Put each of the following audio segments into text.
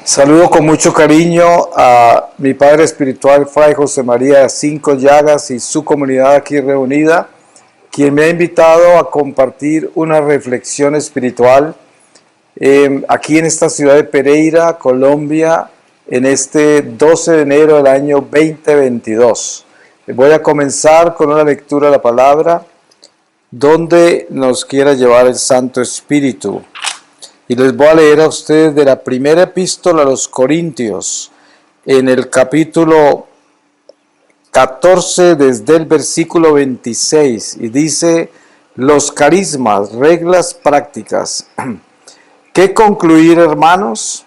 Saludo con mucho cariño a mi padre espiritual, Fray José María Cinco Llagas, y su comunidad aquí reunida, quien me ha invitado a compartir una reflexión espiritual aquí en esta ciudad de Pereira, Colombia, en este 12 de enero del año 2022. Voy a comenzar con una lectura de la palabra, donde nos quiera llevar el Santo Espíritu. Y les voy a leer a ustedes de la primera epístola a los Corintios, en el capítulo 14, desde el versículo 26, y dice: los carismas, reglas prácticas. ¿Qué concluir, hermanos?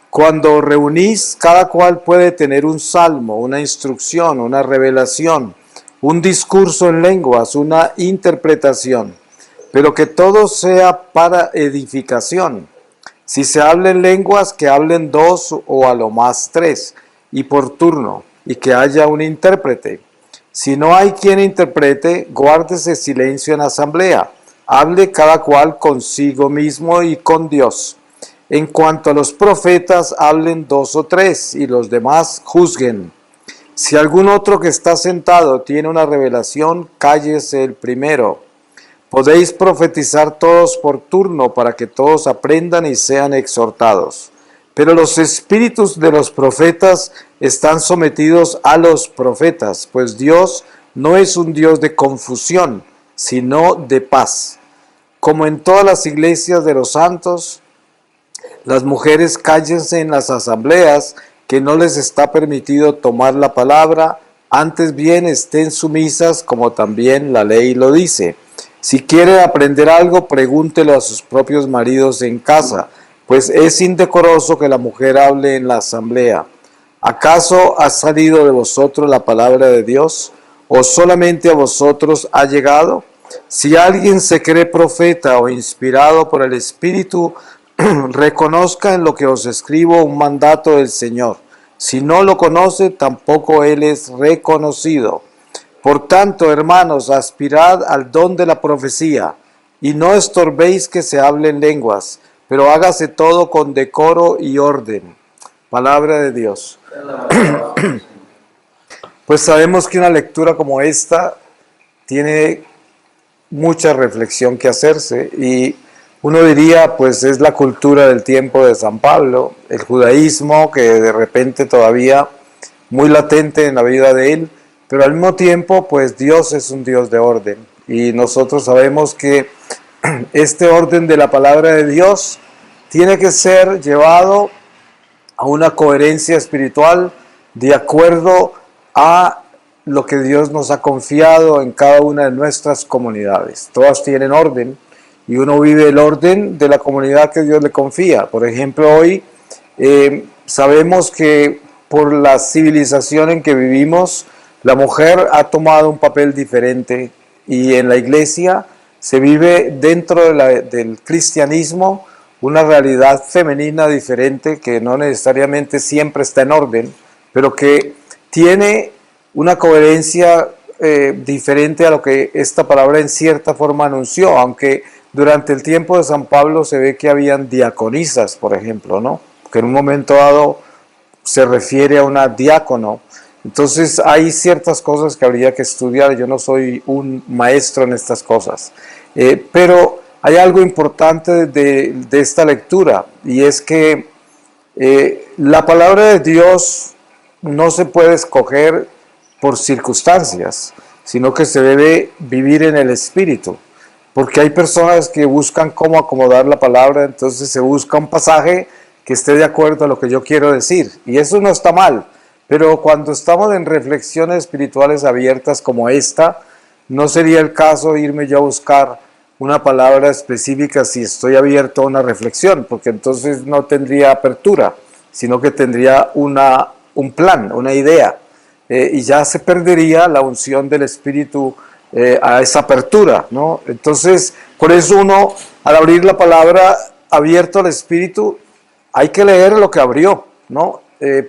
Cuando os reunís, cada cual puede tener un salmo, una instrucción, una revelación, un discurso en lenguas, una interpretación, pero que todo sea para edificación. Si se habla en lenguas, que hablen dos o a lo más tres, y por turno, y que haya un intérprete. Si no hay quien interprete, guárdese silencio en asamblea, hable cada cual consigo mismo y con Dios. En cuanto a los profetas, hablen dos o tres, y los demás juzguen. Si algún otro que está sentado tiene una revelación, cállese el primero. Podéis profetizar todos por turno, para que todos aprendan y sean exhortados. Pero los espíritus de los profetas están sometidos a los profetas, pues Dios no es un Dios de confusión, sino de paz. Como en todas las iglesias de los santos, las mujeres cállense en las asambleas, que no les está permitido tomar la palabra, antes bien estén sumisas, como también la ley lo dice. Si quiere aprender algo, pregúntelo a sus propios maridos en casa, pues es indecoroso que la mujer hable en la asamblea. ¿Acaso ha salido de vosotros la palabra de Dios, o solamente a vosotros ha llegado? Si alguien se cree profeta o inspirado por el Espíritu, reconozca en lo que os escribo un mandato del Señor. Si no lo conoce, tampoco él es reconocido. Por tanto, hermanos, aspirad al don de la profecía, y no estorbéis que se hablen lenguas, pero hágase todo con decoro y orden. Palabra de Dios. Pues sabemos que una lectura como esta tiene mucha reflexión que hacerse, y uno diría, pues es la cultura del tiempo de San Pablo, el judaísmo que de repente todavía muy latente en la vida de él, pero al mismo tiempo, pues Dios es un Dios de orden, y nosotros sabemos que este orden de la palabra de Dios tiene que ser llevado a una coherencia espiritual de acuerdo a lo que Dios nos ha confiado en cada una de nuestras comunidades. Todas tienen orden, y uno vive el orden de la comunidad que Dios le confía. Por ejemplo, hoy sabemos que por la civilización en que vivimos, la mujer ha tomado un papel diferente, y en la iglesia se vive dentro del cristianismo una realidad femenina diferente, que no necesariamente siempre está en orden, pero que tiene una coherencia diferente a lo que esta palabra en cierta forma anunció, aunque durante el tiempo de San Pablo se ve que habían diaconisas, por ejemplo, ¿no? Que en un momento dado se refiere a una diácono. Entonces hay ciertas cosas que habría que estudiar. Yo no soy un maestro en estas cosas, pero hay algo importante de esta lectura, y es que la palabra de Dios no se puede escoger por circunstancias, sino que se debe vivir en el Espíritu, porque hay personas que buscan cómo acomodar la palabra, entonces se busca un pasaje que esté de acuerdo a lo que yo quiero decir, y eso no está mal. Pero cuando estamos en reflexiones espirituales abiertas como esta, no sería el caso irme yo a buscar una palabra específica si estoy abierto a una reflexión, porque entonces no tendría apertura, sino que tendría un plan, una idea, y ya se perdería la unción del Espíritu a esa apertura, ¿no? Entonces, por eso uno, al abrir la palabra abierto al Espíritu, hay que leer lo que abrió, ¿no?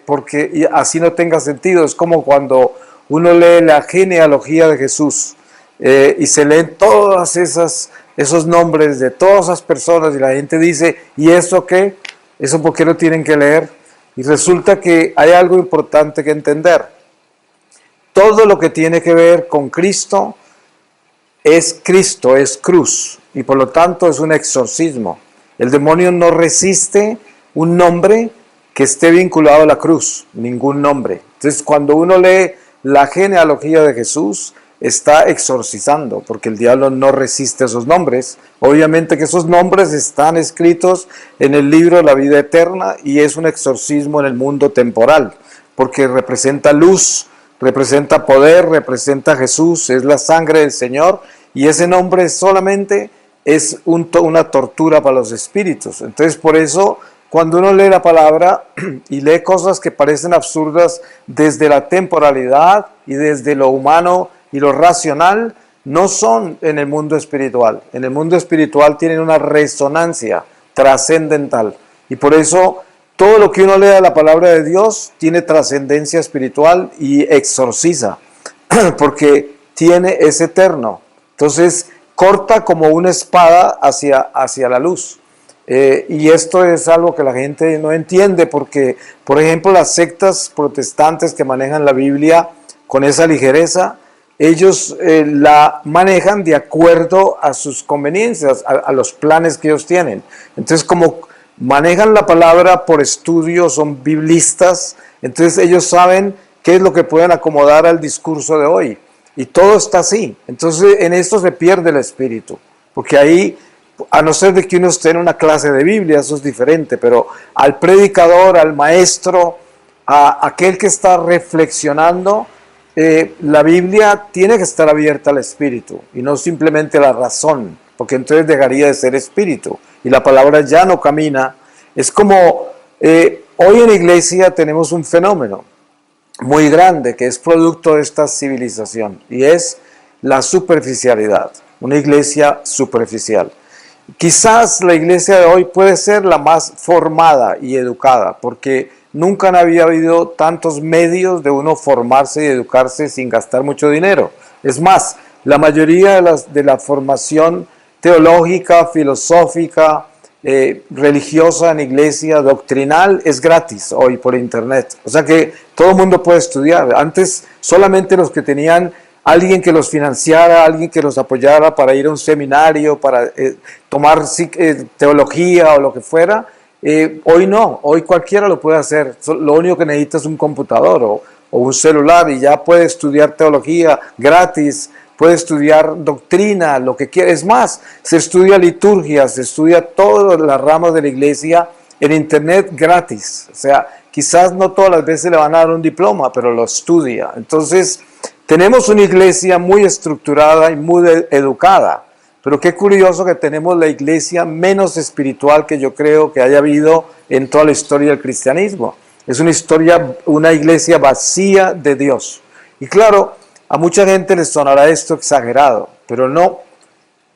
Porque así no tenga sentido. Es como cuando uno lee la genealogía de Jesús, y se leen todos esos nombres de todas esas personas, y la gente dice, ¿y eso qué? ¿Eso por qué lo tienen que leer? Y resulta que hay algo importante que entender. Todo lo que tiene que ver con Cristo, es cruz, y por lo tanto es un exorcismo. El demonio no resiste un nombre que esté vinculado a la cruz, ningún nombre. Entonces, cuando uno lee la genealogía de Jesús, está exorcizando, porque el diablo no resiste esos nombres. Obviamente que esos nombres están escritos en el libro de la vida eterna y es un exorcismo en el mundo temporal, porque representa luz, representa poder, representa a Jesús, es la sangre del Señor, y ese nombre solamente es una tortura para los espíritus. Entonces, por eso, cuando uno lee la palabra y lee cosas que parecen absurdas desde la temporalidad y desde lo humano y lo racional, no son en el mundo espiritual. En el mundo espiritual tienen una resonancia trascendental, y por eso todo lo que uno lea de la palabra de Dios tiene trascendencia espiritual y exorciza, porque es eterno. Entonces corta como una espada hacia la luz. Y esto es algo que la gente no entiende, porque, por ejemplo, las sectas protestantes que manejan la Biblia con esa ligereza, ellos la manejan de acuerdo a sus conveniencias, a los planes que ellos tienen. Entonces, como manejan la palabra por estudio, son biblistas, entonces ellos saben qué es lo que pueden acomodar al discurso de hoy. Y todo está así. Entonces, en esto se pierde el espíritu, porque ahí, a no ser de que uno esté en una clase de Biblia, eso es diferente, pero al predicador, al maestro, a aquel que está reflexionando, la Biblia tiene que estar abierta al espíritu y no simplemente a la razón, porque entonces dejaría de ser espíritu y la palabra ya no camina. Es como hoy en la iglesia tenemos un fenómeno muy grande que es producto de esta civilización, y es la superficialidad, una iglesia superficial. Quizás la iglesia de hoy puede ser la más formada y educada, porque nunca había habido tantos medios de uno formarse y educarse sin gastar mucho dinero. Es más, la mayoría de la formación teológica, filosófica, religiosa en iglesia, doctrinal, es gratis hoy por internet. O sea que todo el mundo puede estudiar. Antes solamente los que tenían alguien que los financiara, alguien que los apoyara para ir a un seminario, para tomar teología o lo que fuera. Hoy no, hoy cualquiera lo puede hacer. Lo único que necesita es un computador o un celular y ya puede estudiar teología gratis, puede estudiar doctrina, lo que quiera. Es más, se estudia liturgia, se estudia todas las ramas de la iglesia en internet gratis. O sea, quizás no todas las veces le van a dar un diploma, pero lo estudia. Entonces, tenemos una iglesia muy estructurada y muy educada, pero qué curioso que tenemos la iglesia menos espiritual que yo creo que haya habido en toda la historia del cristianismo. Es una iglesia vacía de Dios. Y claro, a mucha gente les sonará esto exagerado, pero no.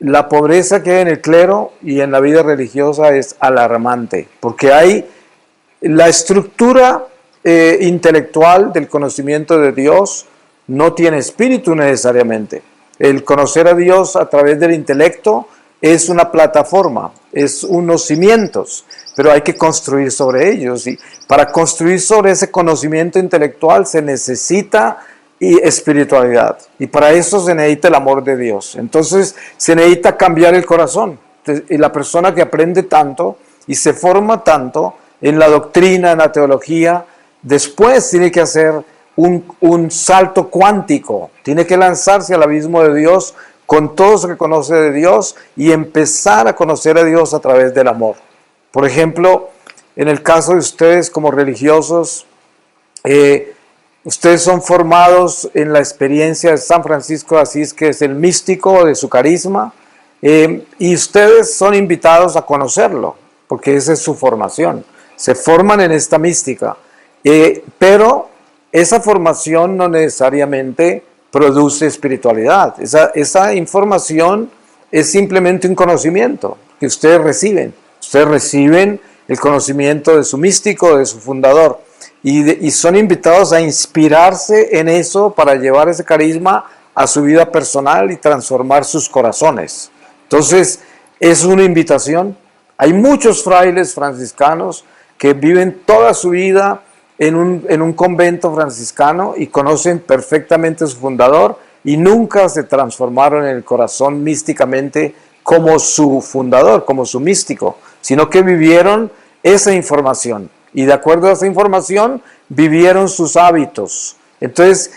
La pobreza que hay en el clero y en la vida religiosa es alarmante, porque hay la estructura intelectual del conocimiento de Dios no tiene espíritu necesariamente. El conocer a Dios a través del intelecto es una plataforma, es unos cimientos, pero hay que construir sobre ellos. Y para construir sobre ese conocimiento intelectual se necesita espiritualidad. Y para eso se necesita el amor de Dios. Entonces se necesita cambiar el corazón. Y la persona que aprende tanto y se forma tanto en la doctrina, en la teología, después tiene que hacer un salto cuántico, tiene que lanzarse al abismo de Dios con todo lo que conoce de Dios y empezar a conocer a Dios a través del amor. Por ejemplo, en el caso de ustedes como religiosos, ustedes son formados en la experiencia de San Francisco de Asís, que es el místico de su carisma, y ustedes son invitados a conocerlo, porque esa es su formación. Se forman en esta mística, pero esa formación no necesariamente produce espiritualidad. Esa información es simplemente un conocimiento que ustedes reciben. Ustedes reciben el conocimiento de su místico, de su fundador, y son invitados a inspirarse en eso para llevar ese carisma a su vida personal y transformar sus corazones. Entonces, es una invitación. Hay muchos frailes franciscanos que viven toda su vida en un convento franciscano y conocen perfectamente a su fundador y nunca se transformaron en el corazón místicamente como su fundador, como su místico, sino que vivieron esa información y de acuerdo a esa información vivieron sus hábitos. Entonces,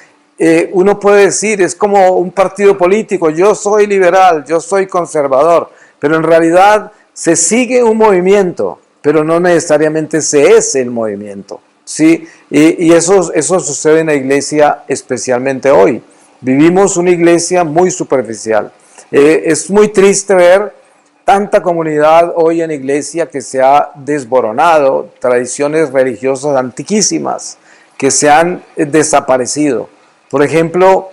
uno puede decir, es como un partido político, yo soy liberal, yo soy conservador, pero en realidad se sigue un movimiento, pero no necesariamente se es el movimiento, ¿sí? Y eso sucede en la iglesia especialmente hoy. Vivimos una iglesia muy superficial. Es muy triste ver tanta comunidad hoy en la iglesia que se ha desboronado, tradiciones religiosas antiquísimas que se han desaparecido. Por ejemplo,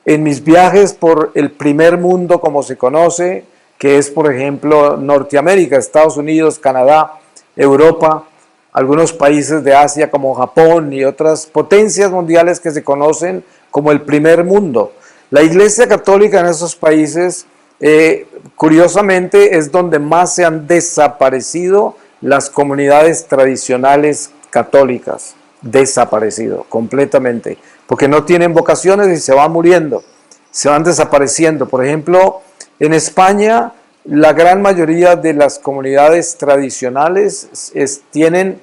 en mis viajes por el primer mundo como se conoce, que es por ejemplo Norteamérica, Estados Unidos, Canadá, Europa, algunos países de Asia como Japón y otras potencias mundiales que se conocen como el primer mundo. La Iglesia Católica en esos países, curiosamente, es donde más se han desaparecido las comunidades tradicionales católicas. Desaparecido completamente, porque no tienen vocaciones y se van muriendo, se van desapareciendo. Por ejemplo, en España, la gran mayoría de las comunidades tradicionales tienen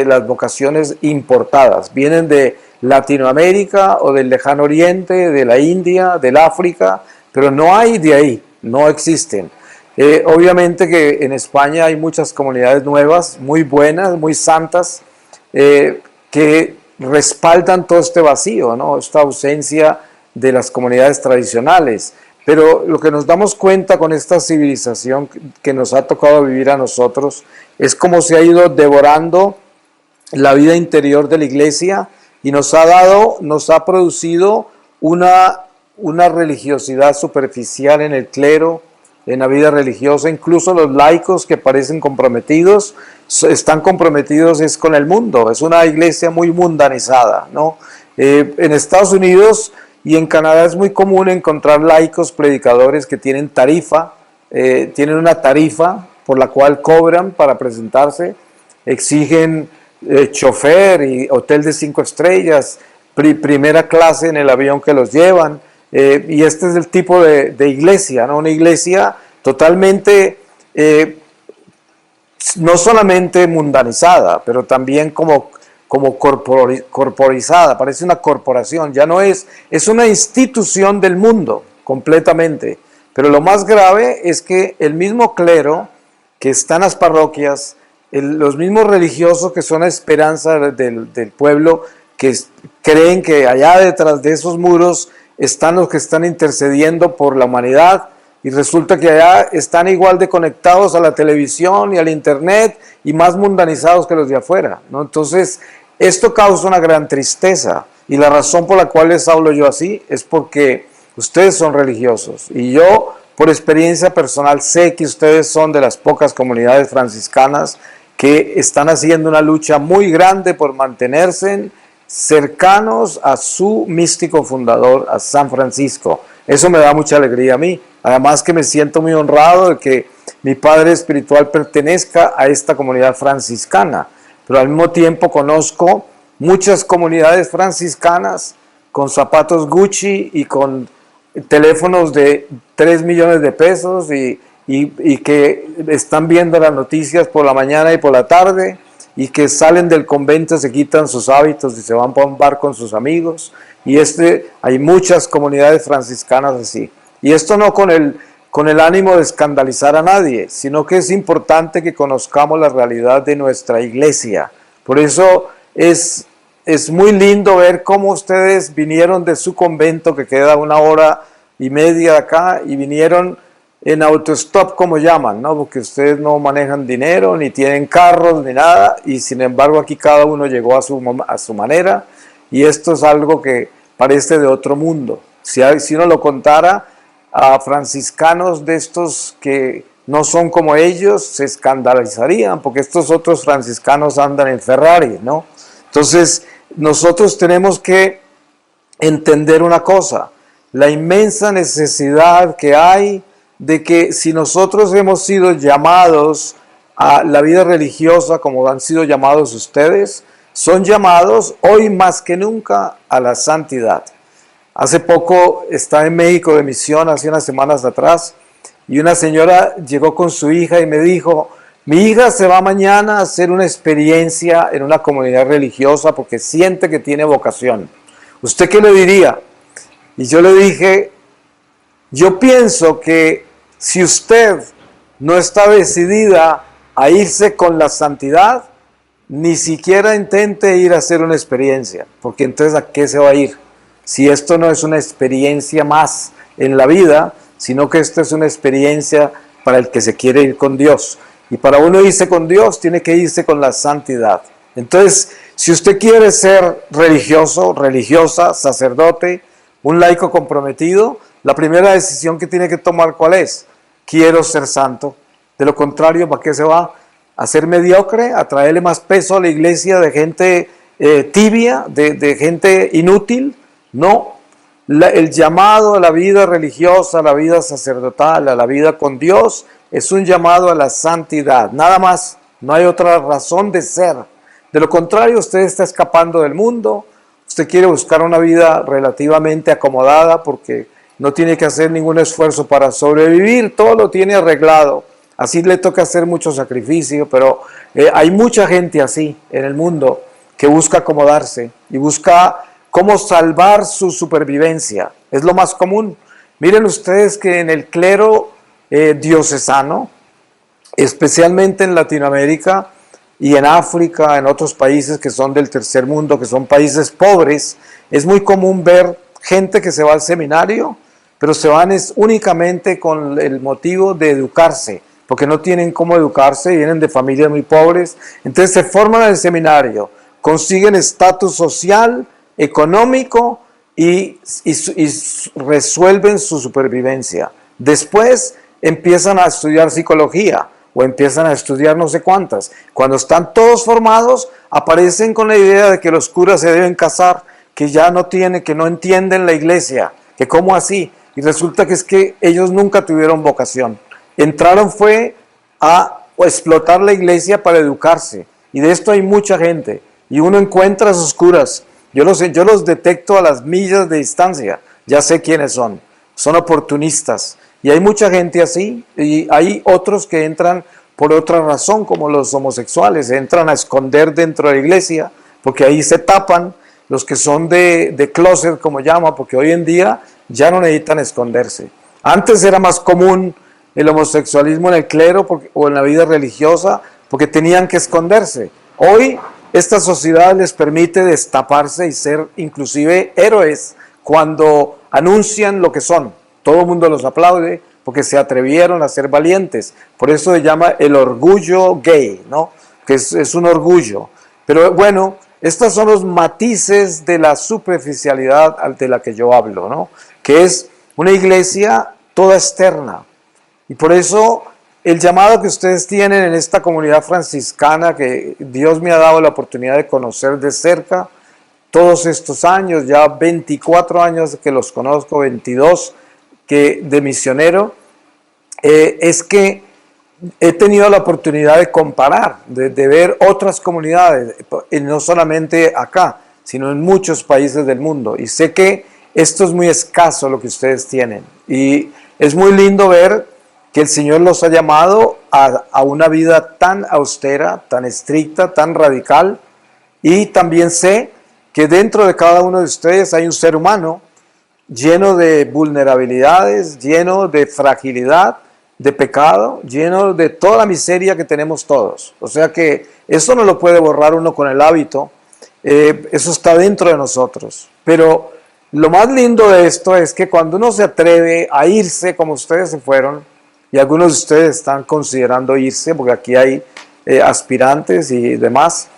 las vocaciones importadas, vienen de Latinoamérica o del Lejano Oriente, de la India, del África, pero no hay de ahí, no existen. Obviamente que en España hay muchas comunidades nuevas, muy buenas, muy santas, que respaldan todo este vacío, ¿no? Esta ausencia de las comunidades tradicionales. Pero lo que nos damos cuenta con esta civilización que nos ha tocado vivir a nosotros es cómo se ha ido devorando la vida interior de la iglesia y nos ha producido una religiosidad superficial en el clero, en la vida religiosa. Incluso los laicos que parecen comprometidos, están comprometidos es con el mundo. Es una iglesia muy mundanizada, ¿no? En Estados Unidos y en Canadá es muy común encontrar laicos predicadores que tienen tarifa, tienen una tarifa por la cual cobran para presentarse, exigen chofer y hotel de 5 estrellas, primera clase en el avión que los llevan, y este es el tipo de iglesia, ¿no? Una iglesia totalmente, no solamente mundanizada, pero también como corporizada, parece una corporación, ya no es una institución del mundo completamente. Pero lo más grave es que el mismo clero que está en las parroquias, los mismos religiosos que son la esperanza del pueblo, que creen que allá detrás de esos muros están los que están intercediendo por la humanidad, y resulta que allá están igual de conectados a la televisión y al internet y más mundanizados que los de afuera, ¿no? Entonces, esto causa una gran tristeza, y la razón por la cual les hablo yo así es porque ustedes son religiosos y yo, por experiencia personal, sé que ustedes son de las pocas comunidades franciscanas que están haciendo una lucha muy grande por mantenerse cercanos a su místico fundador, a San Francisco. Eso me da mucha alegría a mí. Además que me siento muy honrado de que mi padre espiritual pertenezca a esta comunidad franciscana, pero al mismo tiempo conozco muchas comunidades franciscanas con zapatos Gucci y con teléfonos de 3 millones de pesos y que están viendo las noticias por la mañana y por la tarde, y que salen del convento, se quitan sus hábitos y se van para un bar con sus amigos. Y hay muchas comunidades franciscanas así. Y esto no con el ánimo de escandalizar a nadie, sino que es importante que conozcamos la realidad de nuestra iglesia. Por eso es muy lindo ver cómo ustedes vinieron de su convento, que queda 1 hora y media de acá, y vinieron en autostop, como llaman, ¿no? Porque ustedes no manejan dinero, ni tienen carros, ni nada, y sin embargo aquí cada uno llegó a su manera, y esto es algo que parece de otro mundo. Si uno lo contara a franciscanos de estos que no son como ellos, se escandalizarían, porque estos otros franciscanos andan en Ferrari, ¿no? Entonces, nosotros tenemos que entender una cosa: la inmensa necesidad que hay de que, si nosotros hemos sido llamados a la vida religiosa, como han sido llamados ustedes, son llamados hoy más que nunca a la santidad. Hace poco estaba en México de misión, hace unas semanas atrás, y una señora llegó con su hija y me dijo: mi hija se va mañana a hacer una experiencia en una comunidad religiosa porque siente que tiene vocación. ¿Usted qué le diría? Y yo le dije: yo pienso que si usted no está decidida a irse con la santidad, ni siquiera intente ir a hacer una experiencia, porque entonces ¿a qué se va a ir? Si esto no es una experiencia más en la vida, sino que esto es una experiencia para el que se quiere ir con Dios. Y para uno irse con Dios, tiene que irse con la santidad. Entonces, si usted quiere ser religioso, religiosa, sacerdote, un laico comprometido, la primera decisión que tiene que tomar, ¿cuál es? Quiero ser santo. De lo contrario, ¿para qué se va? ¿A ser mediocre? ¿A traerle más peso a la iglesia de gente tibia, de gente inútil? No. El llamado a la vida religiosa, a la vida sacerdotal, a la vida con Dios, es un llamado a la santidad. Nada más. No hay otra razón de ser. De lo contrario, usted está escapando del mundo. Usted quiere buscar una vida relativamente acomodada porque no tiene que hacer ningún esfuerzo para sobrevivir. Todo lo tiene arreglado. Así le toca hacer mucho sacrificio, pero hay mucha gente así en el mundo que busca acomodarse y busca cómo salvar su supervivencia. Es lo más común. Miren ustedes que en el clero diocesano, especialmente en Latinoamérica y en África, en otros países que son del tercer mundo, que son países pobres, es muy común ver gente que se va al seminario, pero se van únicamente con el motivo de educarse, porque no tienen cómo educarse, vienen de familias muy pobres, entonces se forman en el seminario, consiguen estatus social, económico y resuelven su supervivencia. Después empiezan a estudiar psicología o empiezan a estudiar no sé cuántas. Cuando están todos formados, aparecen con la idea de que los curas se deben casar, que ya no tienen, que no entienden la iglesia, que cómo así. Y resulta que es que ellos nunca tuvieron vocación. Entraron fue a explotar la iglesia para educarse. Y de esto hay mucha gente. Y uno encuentra a esos curas. Yo los detecto a las millas de distancia. Ya sé quiénes son. Son oportunistas. Y hay mucha gente así. Y hay otros que entran por otra razón, como los homosexuales. Entran a esconder dentro de la iglesia, porque ahí se tapan. Los que son de closet, como llama, porque hoy en día ya no necesitan esconderse. Antes era más común el homosexualismo en el clero o en la vida religiosa, porque tenían que esconderse. Hoy esta sociedad les permite destaparse y ser inclusive héroes cuando anuncian lo que son. Todo el mundo los aplaude porque se atrevieron a ser valientes. Por eso se llama el orgullo gay, ¿no? Que es un orgullo. Pero bueno, estos son los matices de la superficialidad de la que yo hablo, ¿no? Que es una iglesia toda externa. Y por eso el llamado que ustedes tienen en esta comunidad franciscana, que Dios me ha dado la oportunidad de conocer de cerca todos estos años, ya 24 años que los conozco, 22 de misionero, es que he tenido la oportunidad de comparar, de ver otras comunidades, y no solamente acá, sino en muchos países del mundo. Y sé que esto es muy escaso lo que ustedes tienen. Y es muy lindo ver que el Señor los ha llamado a una vida tan austera, tan estricta, tan radical. Y también sé que dentro de cada uno de ustedes hay un ser humano lleno de vulnerabilidades, lleno de fragilidad, de pecado, lleno de toda la miseria que tenemos todos. O sea que eso no lo puede borrar uno con el hábito, eso está dentro de nosotros. Pero lo más lindo de esto es que cuando uno se atreve a irse como ustedes se fueron, y algunos de ustedes están considerando irse, porque aquí hay aspirantes y demás,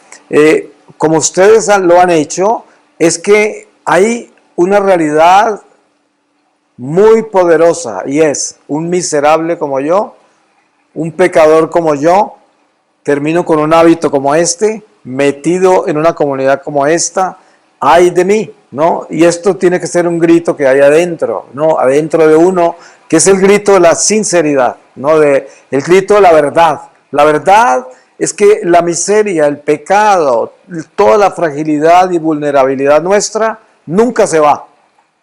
como ustedes lo han hecho, es que hay una realidad muy poderosa, y es un miserable como yo, un pecador como yo, termino con un hábito como este, metido en una comunidad como esta, ay de mí, ¿no? Y esto tiene que ser un grito que hay adentro, ¿no? Adentro de uno, que es el grito de la sinceridad, ¿no? El grito de la verdad, La verdad es que la miseria, el pecado, toda la fragilidad y vulnerabilidad nuestra nunca se va,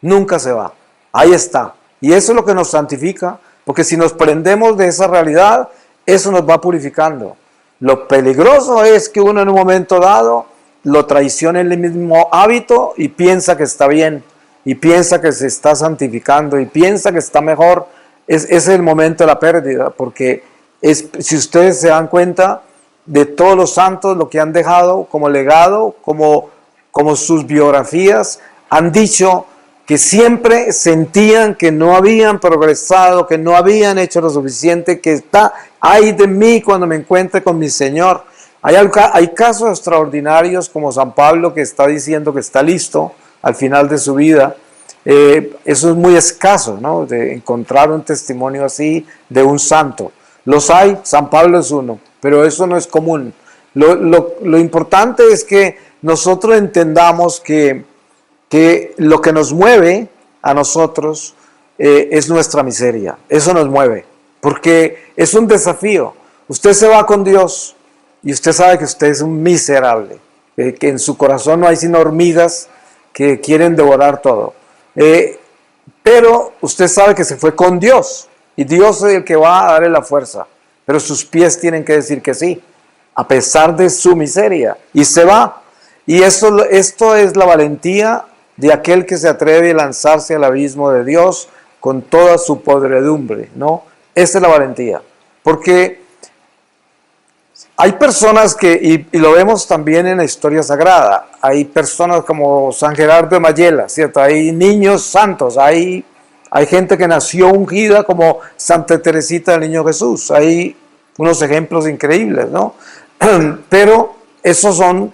nunca se va. Ahí está. Y eso es lo que nos santifica, porque si nos prendemos de esa realidad, eso nos va purificando. Lo peligroso es que uno en un momento dado lo traicione el mismo hábito y piensa que está bien, y piensa que se está santificando, y piensa que está mejor. Ese es el momento de la pérdida, porque si ustedes se dan cuenta de todos los santos, lo que han dejado como legado, como sus biografías, han dicho que siempre sentían que no habían progresado, que no habían hecho lo suficiente, que está ay de mí cuando me encuentre con mi Señor. Hay casos extraordinarios como San Pablo, que está diciendo que está listo al final de su vida. Eso es muy escaso, ¿no? De encontrar un testimonio así de un santo. Los hay, San Pablo es uno, pero eso no es común. Lo importante es que nosotros entendamos que lo que nos mueve a nosotros es nuestra miseria. Eso nos mueve, porque es un desafío. Usted se va con Dios y usted sabe que usted es un miserable, que en su corazón no hay sino hormigas que quieren devorar todo. Pero usted sabe que se fue con Dios y Dios es el que va a darle la fuerza, pero sus pies tienen que decir que sí, a pesar de su miseria, y se va. Y esto es la valentía de aquel que se atreve a lanzarse al abismo de Dios con toda su podredumbre, ¿no? Esa es la valentía, porque hay personas que, y lo vemos también en la historia sagrada, hay personas como San Gerardo de Mayela, ¿cierto? Hay niños santos, hay gente que nació ungida como Santa Teresita del Niño Jesús, hay unos ejemplos increíbles, ¿no? Pero esos son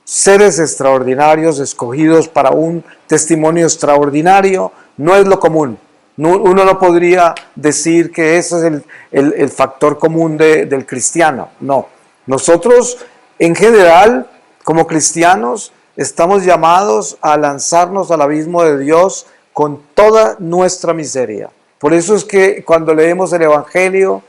seres extraordinarios, escogidos para un testimonio extraordinario, no es lo común. Uno no podría decir que ese es el factor común del cristiano, no. Nosotros, en general, como cristianos, estamos llamados a lanzarnos al abismo de Dios con toda nuestra miseria. Por eso es que cuando leemos el Evangelio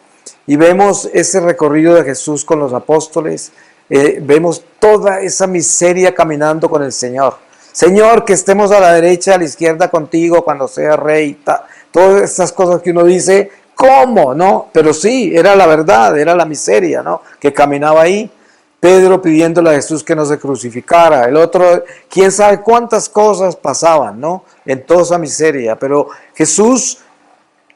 y vemos ese recorrido de Jesús con los apóstoles, vemos toda esa miseria caminando con el Señor. Señor, que estemos a la derecha, a la izquierda contigo cuando seas rey. Todas estas cosas que uno dice, ¿cómo? ¿No? Pero sí, era la verdad, era la miseria, ¿no? Que caminaba ahí. Pedro pidiéndole a Jesús que no se crucificara. El otro, quién sabe cuántas cosas pasaban, ¿no? En toda esa miseria. Pero Jesús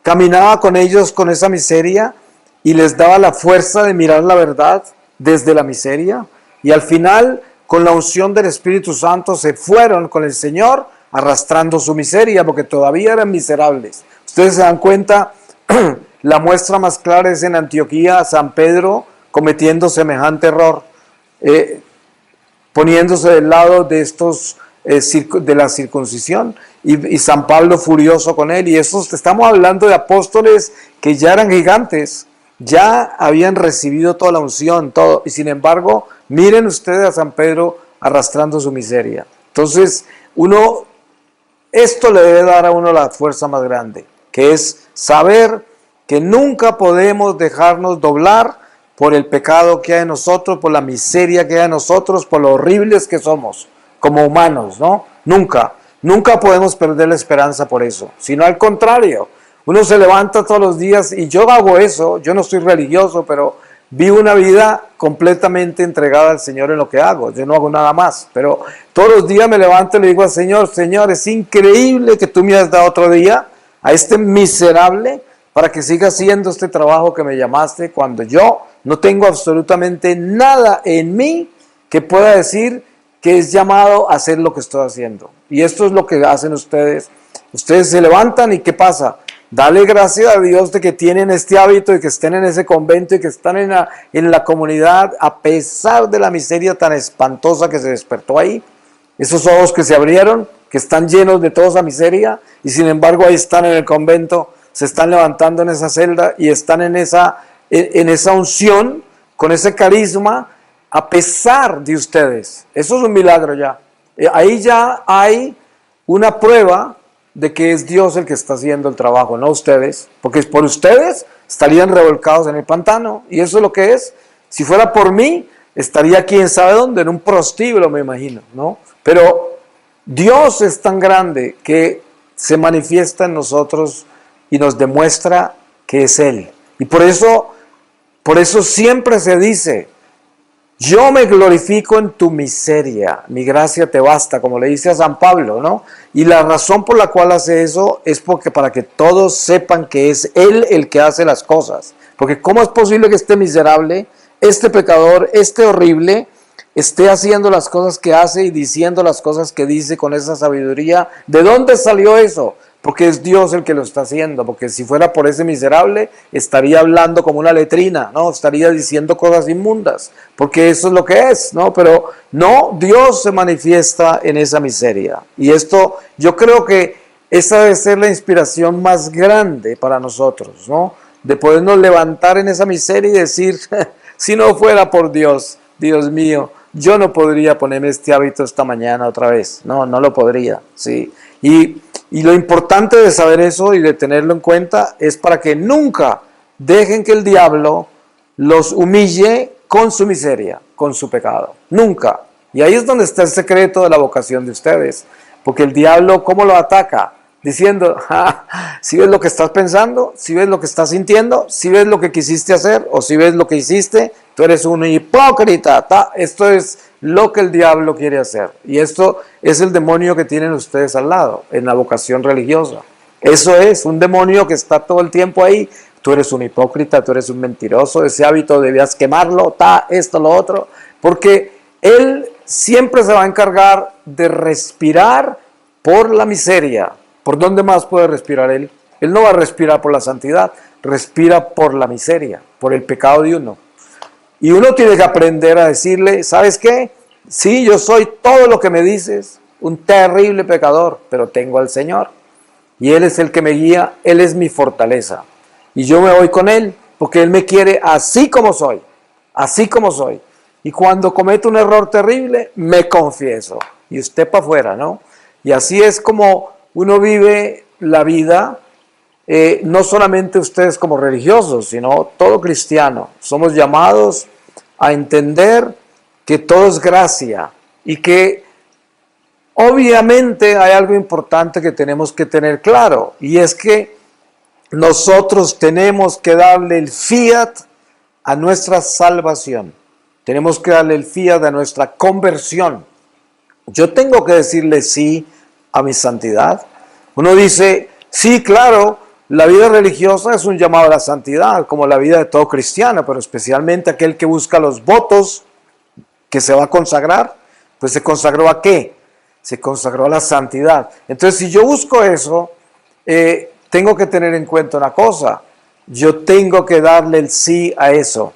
caminaba con ellos con esa miseria y les daba la fuerza de mirar la verdad desde la miseria, y al final con la unción del Espíritu Santo se fueron con el Señor arrastrando su miseria porque todavía eran miserables. Ustedes se dan cuenta, la muestra más clara es en Antioquía, San Pedro cometiendo semejante error, poniéndose del lado de estos de la circuncisión, y San Pablo furioso con él. Y estamos hablando de apóstoles que ya eran gigantes, ya habían recibido toda la unción, todo, y sin embargo, miren ustedes a San Pedro arrastrando su miseria. Entonces, esto le debe dar a uno la fuerza más grande, que es saber que nunca podemos dejarnos doblar por el pecado que hay en nosotros, por la miseria que hay en nosotros, por lo horribles que somos como humanos, ¿no? Nunca podemos perder la esperanza por eso, sino al contrario. Uno se levanta todos los días, y yo hago eso, yo no soy religioso, pero vivo una vida completamente entregada al Señor en lo que hago, yo no hago nada más, pero todos los días me levanto y le digo al Señor, Señor, es increíble que tú me has dado otro día a este miserable para que siga haciendo este trabajo que me llamaste, cuando yo no tengo absolutamente nada en mí que pueda decir que es llamado a hacer lo que estoy haciendo. Y esto es lo que hacen ustedes. Ustedes se levantan y ¿qué pasa? Dale gracias a Dios de que tienen este hábito y que estén en ese convento y que están en la comunidad a pesar de la miseria tan espantosa que se despertó ahí. Esos ojos que se abrieron, que están llenos de toda esa miseria, y sin embargo ahí están en el convento, se están levantando en esa celda y están en esa unción, con ese carisma, a pesar de ustedes. Eso es un milagro ya. Ahí ya hay una prueba de que es Dios el que está haciendo el trabajo, no ustedes, porque por ustedes estarían revolcados en el pantano, y eso es lo que es. Si fuera por mí, estaría quién sabe dónde, en un prostíbulo, me imagino, ¿no? Pero Dios es tan grande que se manifiesta en nosotros y nos demuestra que es Él. Y por eso siempre se dice, yo me glorifico en tu miseria, mi gracia te basta, como le dice a San Pablo, ¿no? Y la razón por la cual hace eso es porque para que todos sepan que es Él el que hace las cosas. Porque ¿cómo es posible que este miserable, este pecador, este horrible, esté haciendo las cosas que hace y diciendo las cosas que dice con esa sabiduría? ¿De dónde salió eso? Porque es Dios el que lo está haciendo, porque si fuera por ese miserable, estaría hablando como una letrina, ¿no? Estaría diciendo cosas inmundas, porque eso es lo que es, ¿no? Pero no, Dios se manifiesta en esa miseria. Y esto, yo creo que esa debe ser la inspiración más grande para nosotros, ¿no? De podernos levantar en esa miseria y decir, si no fuera por Dios, Dios mío, yo no podría ponerme este hábito esta mañana otra vez, no lo podría, ¿sí? Y lo importante de saber eso y de tenerlo en cuenta es para que nunca dejen que el diablo los humille con su miseria, con su pecado. Nunca. Y ahí es donde está el secreto de la vocación de ustedes. Porque el diablo, ¿cómo lo ataca? Diciendo, si ves lo que estás pensando, si ves lo que estás sintiendo, si ves lo que quisiste hacer o si ves lo que hiciste, tú eres un hipócrita. Esto es lo que el diablo quiere hacer. Y esto es el demonio que tienen ustedes al lado, en la vocación religiosa. Eso es, un demonio que está todo el tiempo ahí. Tú eres un hipócrita, tú eres un mentiroso, ese hábito debías quemarlo, esto, lo otro. Porque él siempre se va a encargar de respirar por la miseria. ¿Por dónde más puede respirar él? Él no va a respirar por la santidad, respira por la miseria, por el pecado de uno. Y uno tiene que aprender a decirle, ¿sabes qué? Sí, yo soy todo lo que me dices, un terrible pecador, pero tengo al Señor. Y Él es el que me guía, Él es mi fortaleza. Y yo me voy con Él, porque Él me quiere así como soy, así como soy. Y cuando cometo un error terrible, me confieso. Y usted para afuera, ¿no? Y así es como uno vive la vida. No solamente ustedes como religiosos, sino todo cristiano. Somos llamados a entender que todo es gracia y que obviamente hay algo importante que tenemos que tener claro, y es que nosotros tenemos que darle el fiat a nuestra salvación. Tenemos que darle el fiat a nuestra conversión. Yo tengo que decirle sí a mi santidad. Uno dice, sí, claro, la vida religiosa es un llamado a la santidad, como la vida de todo cristiano, pero especialmente aquel que busca los votos, que se va a consagrar, pues se consagró ¿a qué? Se consagró a la santidad. Entonces, si yo busco eso, tengo que tener en cuenta una cosa, yo tengo que darle el sí a eso,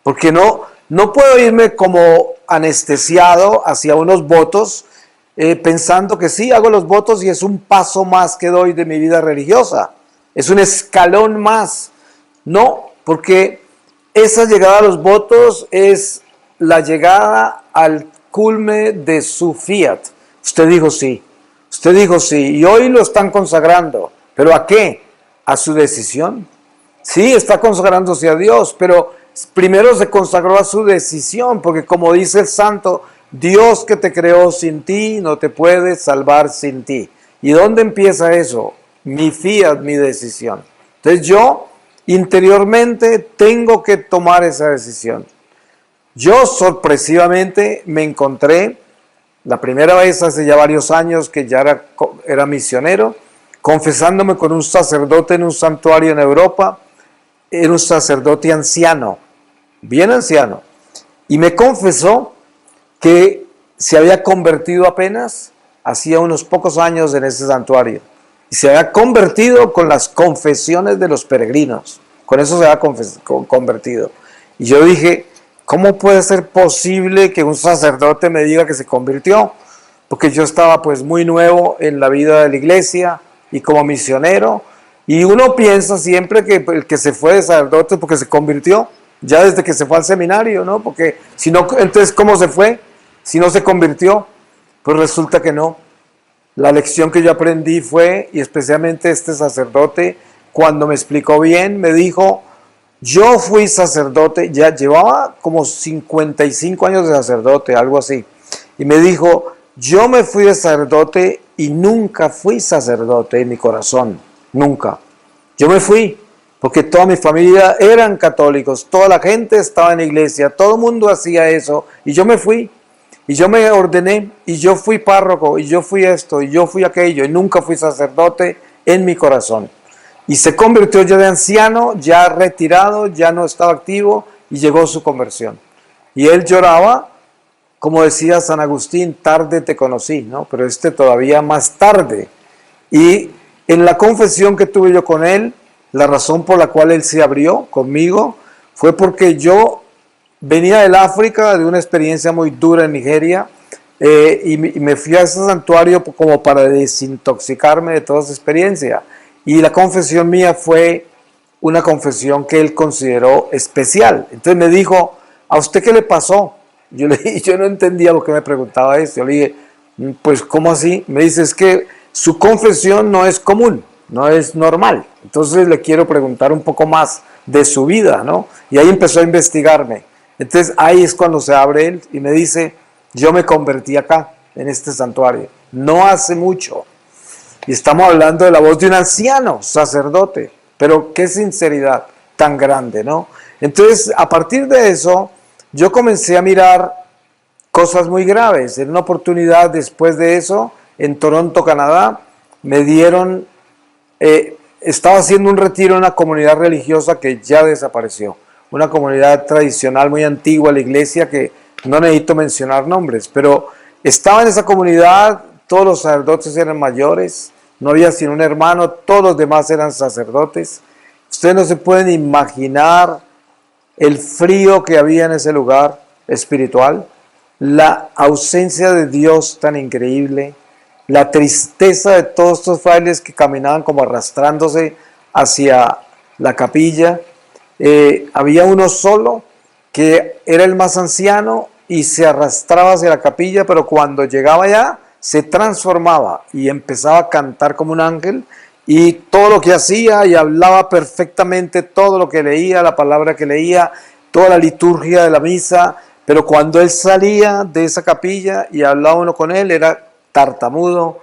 porque no puedo irme como anestesiado hacia unos votos, pensando que sí, hago los votos y es un paso más que doy de mi vida religiosa. Es un escalón más. No, porque esa llegada a los votos es la llegada al culme de su fiat. Usted dijo sí. Usted dijo sí. Y hoy lo están consagrando. ¿Pero a qué? A su decisión. Sí, está consagrándose a Dios, pero primero se consagró a su decisión, porque como dice el santo, Dios que te creó sin ti no te puede salvar sin ti. ¿Y dónde empieza eso? Mi fiat, mi decisión. Entonces yo interiormente tengo que tomar esa decisión. Yo sorpresivamente me encontré, la primera vez hace ya varios años que ya era misionero, confesándome con un sacerdote en un santuario en Europa. Era un sacerdote anciano, bien anciano, y me confesó que se había convertido apenas hacía unos pocos años en ese santuario. Y se había convertido con las confesiones de los peregrinos. Con eso se había convertido. Y yo dije, ¿cómo puede ser posible que un sacerdote me diga que se convirtió? Porque yo estaba pues muy nuevo en la vida de la iglesia y como misionero. Y uno piensa siempre que el que se fue de sacerdote porque se convirtió, ya desde que se fue al seminario, ¿no? Porque si no, entonces ¿cómo se fue? Si no se convirtió, pues resulta que no. La lección que yo aprendí fue, y especialmente este sacerdote, cuando me explicó bien, me dijo, yo fui sacerdote, ya llevaba como 55 años de sacerdote, algo así. Y me dijo, yo me fui de sacerdote y nunca fui sacerdote en mi corazón, nunca. Yo me fui porque toda mi familia eran católicos, toda la gente estaba en la iglesia, todo el mundo hacía eso y yo me fui. Y yo me ordené y yo fui párroco y yo fui esto y yo fui aquello y nunca fui sacerdote en mi corazón. Y se convirtió ya de anciano, ya retirado, ya no estaba activo y llegó su conversión. Y él lloraba, como decía San Agustín, tarde te conocí, ¿no? Pero todavía más tarde. Y en la confesión que tuve yo con él, la razón por la cual él se abrió conmigo fue porque yo venía del África, de una experiencia muy dura en Nigeria, y me fui a ese santuario como para desintoxicarme de toda esa experiencia. Y la confesión mía fue una confesión que él consideró especial. Entonces me dijo, ¿a usted qué le pasó? Yo no entendía lo que me preguntaba esto. Yo le dije, pues ¿cómo así? Me dice, es que su confesión no es común, no es normal. Entonces le quiero preguntar un poco más de su vida, ¿no? Y ahí empezó a investigarme. Entonces ahí es cuando se abre él y me dice, yo me convertí acá, en este santuario, no hace mucho. Y estamos hablando de la voz de un anciano sacerdote, pero qué sinceridad tan grande, ¿no? Entonces, a partir de eso, yo comencé a mirar cosas muy graves. En una oportunidad después de eso, en Toronto, Canadá, me dieron, estaba haciendo un retiro en una comunidad religiosa que ya desapareció. Una comunidad tradicional muy antigua, la iglesia, que no necesito mencionar nombres, pero estaba en esa comunidad, todos los sacerdotes eran mayores, no había sino un hermano, todos los demás eran sacerdotes. Ustedes no se pueden imaginar el frío que había en ese lugar espiritual, la ausencia de Dios tan increíble, la tristeza de todos estos frailes que caminaban como arrastrándose hacia la capilla. Había uno solo que era el más anciano y se arrastraba hacia la capilla, pero cuando llegaba allá se transformaba y empezaba a cantar como un ángel, y todo lo que hacía y hablaba perfectamente, todo lo que leía, la palabra que leía, toda la liturgia de la misa, pero cuando él salía de esa capilla y hablaba uno con él, era tartamudo,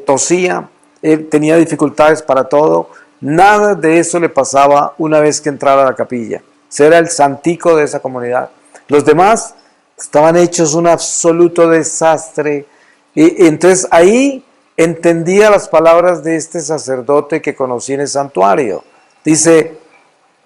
tosía, tenía dificultades para todo. Nada de eso le pasaba una vez que entrara a la capilla. Ese era el santico de esa comunidad. Los demás estaban hechos un absoluto desastre. Y entonces ahí entendía las palabras de este sacerdote que conocí en el santuario. Dice,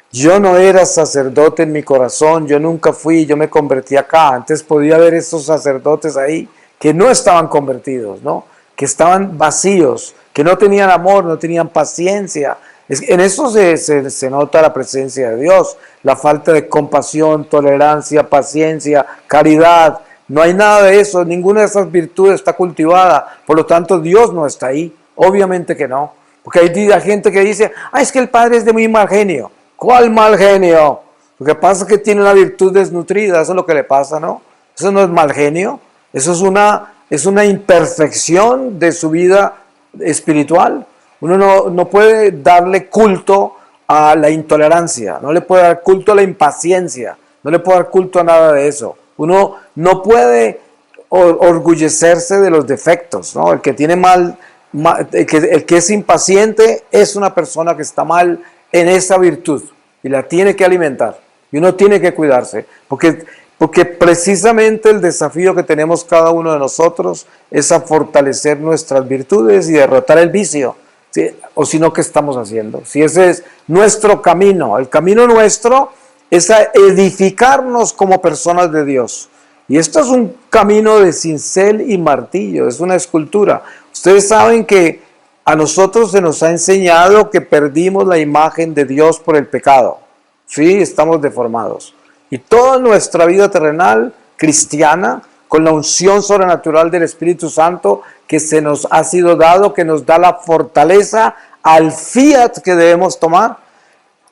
yo no era sacerdote en mi corazón, yo nunca fui, yo me convertí acá. Antes podía ver estos sacerdotes ahí que no estaban convertidos, ¿no? Que estaban vacíos, que no tenían amor, no tenían paciencia. En eso se nota la presencia de Dios, la falta de compasión, tolerancia, paciencia, caridad. No hay nada de eso, ninguna de esas virtudes está cultivada, por lo tanto Dios no está ahí, obviamente que no. Porque hay gente que dice, es que el padre es de muy mal genio. ¿Cuál mal genio? Lo que pasa es que tiene una virtud desnutrida, eso es lo que le pasa, ¿no? Eso no es mal genio, eso es una imperfección de su vida espiritual. Uno no puede darle culto a la intolerancia, no le puede dar culto a la impaciencia, no le puede dar culto a nada de eso. Uno no puede orgullecerse de los defectos, ¿no? El que tiene el que es impaciente es una persona que está mal en esa virtud y la tiene que alimentar. Y uno tiene que cuidarse, porque precisamente el desafío que tenemos cada uno de nosotros es a fortalecer nuestras virtudes y derrotar el vicio. ¿Sí? O si no, ¿qué estamos haciendo? Si ese es nuestro camino, el camino nuestro es a edificarnos como personas de Dios. Y esto es un camino de cincel y martillo, es una escultura. Ustedes saben que a nosotros se nos ha enseñado que perdimos la imagen de Dios por el pecado. Sí, estamos deformados. Y toda nuestra vida terrenal, cristiana, con la unción sobrenatural del Espíritu Santo que se nos ha sido dado, que nos da la fortaleza al fiat que debemos tomar,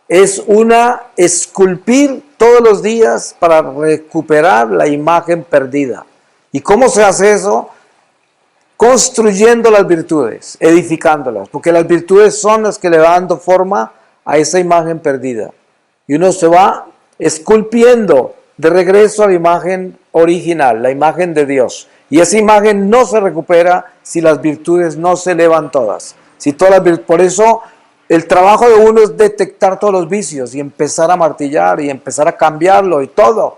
es esculpir todos los días para recuperar la imagen perdida. ¿Y cómo se hace eso? construyendo las virtudes, edificándolas, porque las virtudes son las que le van dando forma a esa imagen perdida. Y uno se va esculpiendo de regreso a la imagen original, la imagen de Dios. Y esa imagen no se recupera si las virtudes no se elevan todas. Si todas por eso el trabajo de uno es detectar todos los vicios y empezar a martillar y empezar a cambiarlo y todo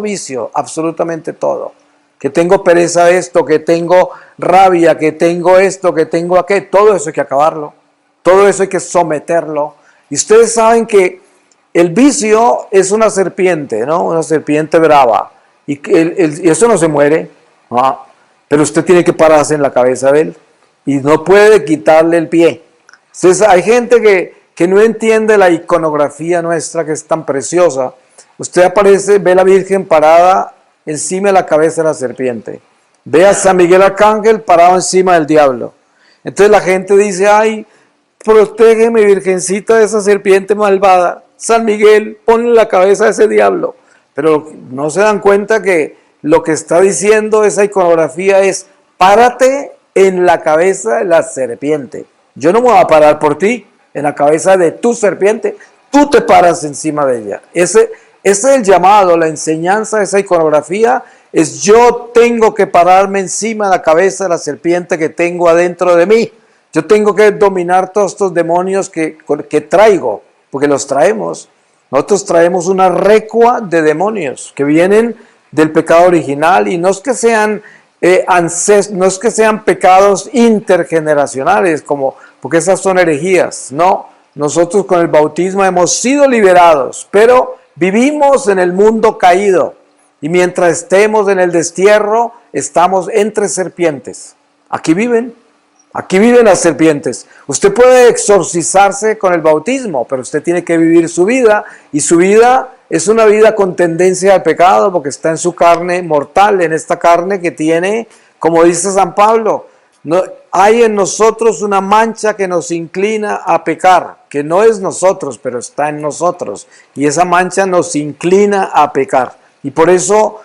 vicio, absolutamente todo. Que tengo pereza de esto, que tengo rabia, que tengo esto, que tengo aquello, todo eso hay que acabarlo, todo eso hay que someterlo. Y ustedes saben que el vicio es una serpiente, ¿no? Una serpiente brava. Y eso no se muere, pero usted tiene que pararse en la cabeza de él y no puede quitarle el pie. Entonces hay gente que no entiende la iconografía nuestra, que es tan preciosa. Usted aparece, ve a la Virgen parada encima de la cabeza de la serpiente. Ve a San Miguel Arcángel parado encima del diablo. Entonces la gente dice, ay, protégeme, Virgencita, de esa serpiente malvada. San Miguel, ponle la cabeza a ese diablo. Pero no se dan cuenta que lo que está diciendo esa iconografía es, párate en la cabeza de la serpiente. Yo no me voy a parar por ti, en la cabeza de tu serpiente. Tú te paras encima de ella. Ese es el llamado, la enseñanza de esa iconografía, es yo tengo que pararme encima de la cabeza de la serpiente que tengo adentro de mí. Yo tengo que dominar todos estos demonios que traigo, porque los traemos. Nosotros traemos una recua de demonios que vienen del pecado original y no es que sean no es que sean pecados intergeneracionales, porque esas son herejías. No, nosotros con el bautismo hemos sido liberados, pero vivimos en el mundo caído y mientras estemos en el destierro, estamos entre serpientes. Aquí viven las serpientes. Usted puede exorcizarse con el bautismo, pero usted tiene que vivir su vida, y su vida es una vida con tendencia al pecado, porque está en su carne mortal, en esta carne que tiene, como dice San Pablo, no, hay en nosotros una mancha que nos inclina a pecar, que no es nosotros, pero está en nosotros, y esa mancha nos inclina a pecar. Y por eso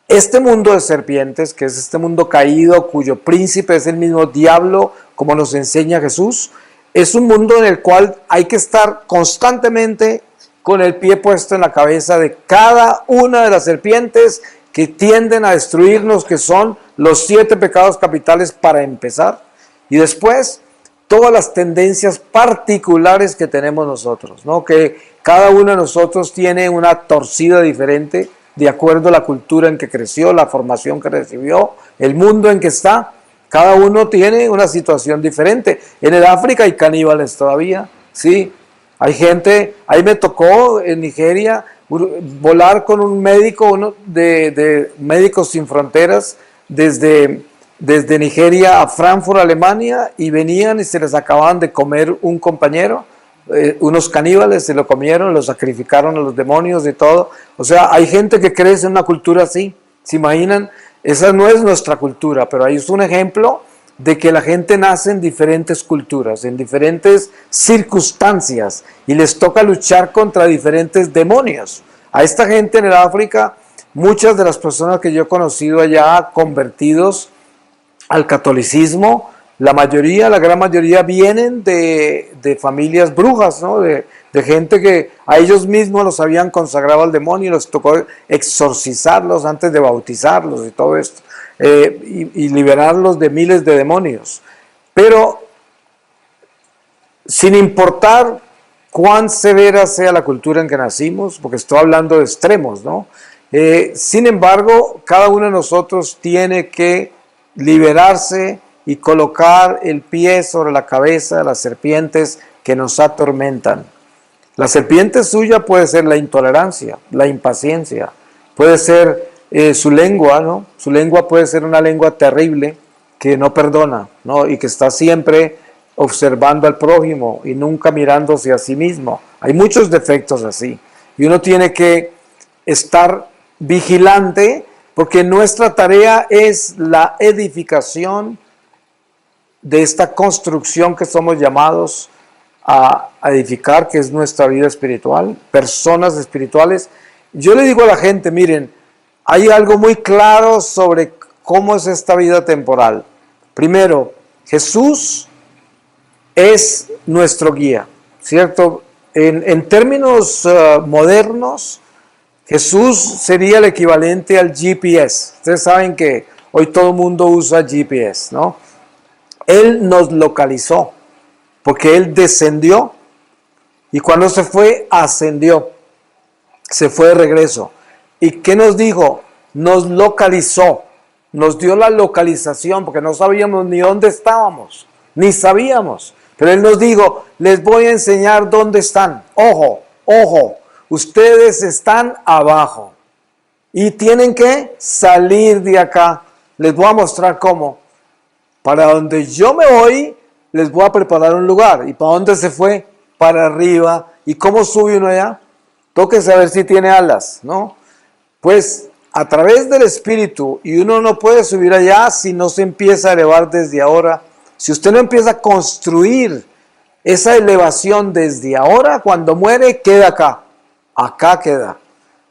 este mundo de serpientes, que es este mundo caído, cuyo príncipe es el mismo diablo, como nos enseña Jesús, es un mundo en el cual hay que estar constantemente con el pie puesto en la cabeza de cada una de las serpientes que tienden a destruirnos, que son los 7 pecados capitales para empezar, y después todas las tendencias particulares que tenemos nosotros, ¿no? Que cada uno de nosotros tiene una torcida diferente, de acuerdo a la cultura en que creció, la formación que recibió, el mundo en que está. Cada uno tiene una situación diferente. En el África hay caníbales todavía, sí. Hay gente, ahí me tocó en Nigeria volar con un médico, uno de Médicos Sin Fronteras, desde Nigeria a Frankfurt, Alemania, y venían y se les acababan de comer un compañero. Unos caníbales se lo comieron, lo sacrificaron a los demonios y todo. O sea, hay gente que crece en una cultura así. ¿Se imaginan? Esa no es nuestra cultura, pero ahí es un ejemplo de que la gente nace en diferentes culturas, en diferentes circunstancias, y les toca luchar contra diferentes demonios. A esta gente en el África, muchas de las personas que yo he conocido allá convertidos al catolicismo, la gran mayoría vienen de familias brujas, ¿no? De gente que a ellos mismos los habían consagrado al demonio y los tocó exorcizarlos antes de bautizarlos y todo esto, y liberarlos de miles de demonios. Pero sin importar cuán severa sea la cultura en que nacimos, porque estoy hablando de extremos, ¿no? Sin embargo, cada uno de nosotros tiene que liberarse y colocar el pie sobre la cabeza de las serpientes que nos atormentan. La serpiente suya puede ser la intolerancia, la impaciencia, puede ser su lengua, ¿no? Su lengua puede ser una lengua terrible que no perdona, ¿no? Y que está siempre observando al prójimo y nunca mirándose a sí mismo. Hay muchos defectos así y uno tiene que estar vigilante, porque nuestra tarea es la edificación de esta construcción que somos llamados a edificar, que es nuestra vida espiritual, personas espirituales. Yo le digo a la gente, miren, hay algo muy claro sobre cómo es esta vida temporal. Primero, Jesús es nuestro guía, ¿cierto? En términos modernos, Jesús sería el equivalente al GPS. Ustedes saben que hoy todo el mundo usa GPS, ¿no? Él nos localizó, porque Él descendió y cuando se fue, ascendió. Se fue de regreso. ¿Y qué nos dijo? Nos localizó, nos dio la localización, porque no sabíamos ni dónde estábamos, ni sabíamos. Pero Él nos dijo, les voy a enseñar dónde están. Ojo, ojo, ustedes están abajo y tienen que salir de acá. Les voy a mostrar cómo. Para donde yo me voy, les voy a preparar un lugar. ¿Y para dónde se fue? Para arriba. ¿Y cómo sube uno allá? Toque saber si tiene alas, ¿no? Pues a través del Espíritu, y uno no puede subir allá si no se empieza a elevar desde ahora. Si usted no empieza a construir esa elevación desde ahora, cuando muere, queda acá. Acá queda.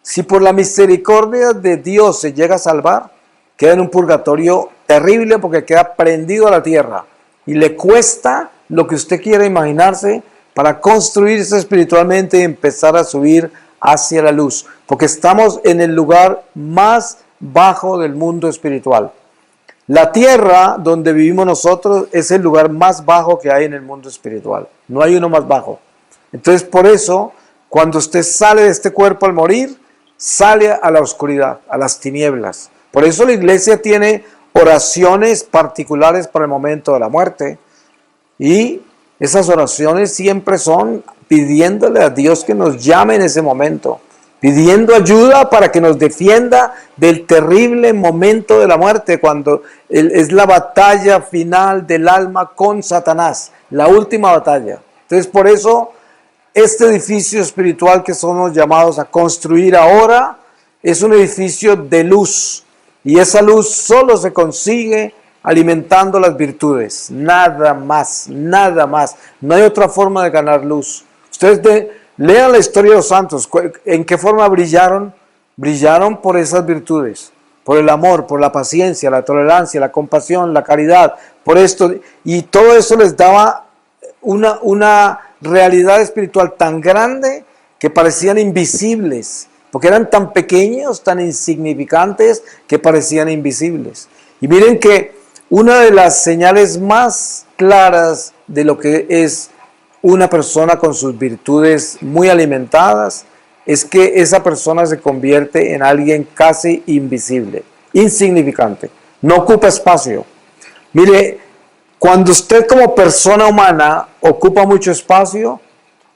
Si por la misericordia de Dios se llega a salvar, queda en un purgatorio terrible porque queda prendido a la tierra. Y le cuesta lo que usted quiera imaginarse para construirse espiritualmente y empezar a subir hacia la luz. Porque estamos en el lugar más bajo del mundo espiritual. La tierra donde vivimos nosotros es el lugar más bajo que hay en el mundo espiritual. No hay uno más bajo. Entonces, por eso, cuando usted sale de este cuerpo al morir, sale a la oscuridad, a las tinieblas. Por eso la iglesia tiene oraciones particulares para el momento de la muerte. Y esas oraciones siempre son pidiéndole a Dios que nos llame en ese momento, pidiendo ayuda para que nos defienda del terrible momento de la muerte, cuando es la batalla final del alma con Satanás, la última batalla. Entonces, por eso, este edificio espiritual que somos llamados a construir ahora es un edificio de luz, y esa luz solo se consigue alimentando las virtudes, nada más, nada más. No hay otra forma de ganar luz. Ustedes lean la historia de los santos. ¿En qué forma brillaron? Brillaron por esas virtudes, por el amor, por la paciencia, la tolerancia, la compasión, la caridad, por esto. Y todo eso les daba una realidad espiritual tan grande que parecían invisibles, porque eran tan pequeños, tan insignificantes, que parecían invisibles. Y miren que una de las señales más claras de lo que es una persona con sus virtudes muy alimentadas es que esa persona se convierte en alguien casi invisible, insignificante, no ocupa espacio. Mire, cuando usted como persona humana ocupa mucho espacio,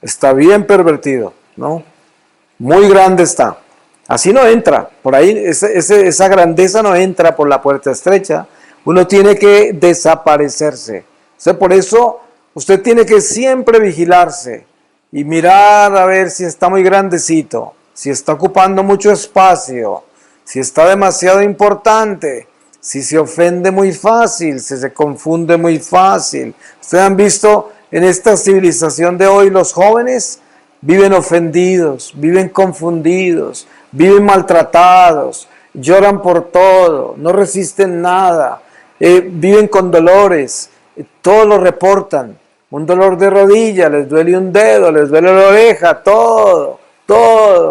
está bien pervertido, ¿no? Muy grande está. Así no entra, por ahí esa grandeza no entra por la puerta estrecha. Uno tiene que desaparecerse. O sea, por eso usted tiene que siempre vigilarse y mirar a ver si está muy grandecito, si está ocupando mucho espacio, si está demasiado importante, si se ofende muy fácil, si se confunde muy fácil. Ustedes han visto en esta civilización de hoy, los jóvenes viven ofendidos, viven confundidos, viven maltratados, lloran por todo, no resisten nada. Viven con dolores, todo lo reportan, un dolor de rodilla, les duele un dedo, les duele la oreja, todo,